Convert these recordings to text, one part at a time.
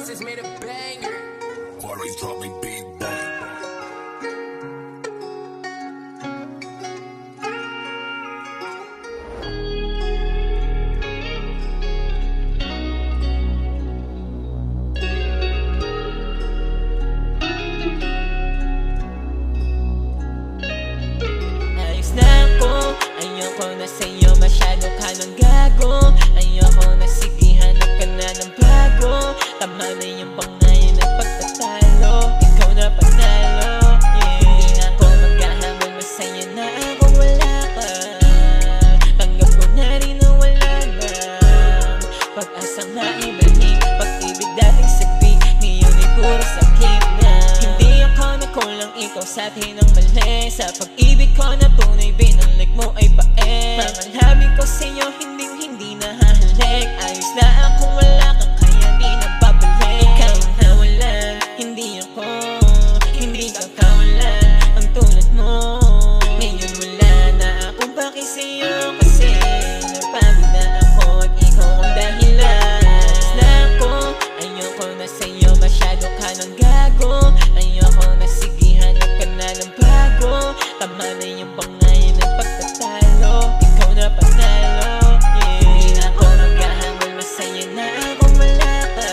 Versus made a banger. Always drop me big boy. Ayos na ako, ayoko na sa'yo, masyado ka ng gago. Ayoko na, sige hanap ka na ng bago. Tama na yung pangayon ng pagtatalo, ikaw na panalo, yeah. Hindi na ako maghahamon, masaya na ako wala ka. Tanggap ko na rin na wala na pag-asang naibalik, pag-ibig dating sagpi, ngayon ay puro sakit na. Hindi ako nakulang, ikaw sa atin ang mali. Sa pag-ibig ko na tunay, binalik mo ay bae. Mga labi ko sa'yo, hindi na hahalik. Ayos na ako, wala ka, kaya di na babalik. Ikaw ang nawalan, hindi ako, hindi ka kawalan. Ang tulad mo, ngayon wala na akong paki sa'yo, kasi napagod na ako at ikaw ang dahilan. Ayos na ako, ayoko na sa'yo, masyado ka ng gago. Ayoko na, sige hanap ka na ng bago. Tama na yung pangayon ng pagtatalo, ikaw na panalo, yeah. Hindi na ako maghahamon, masaya na ako wala ka.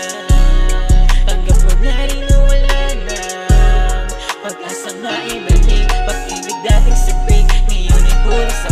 Tanggap ko na rin na wala na pag-asang naibalik, pag-ibig dating sagpi, ngayon ay puro sa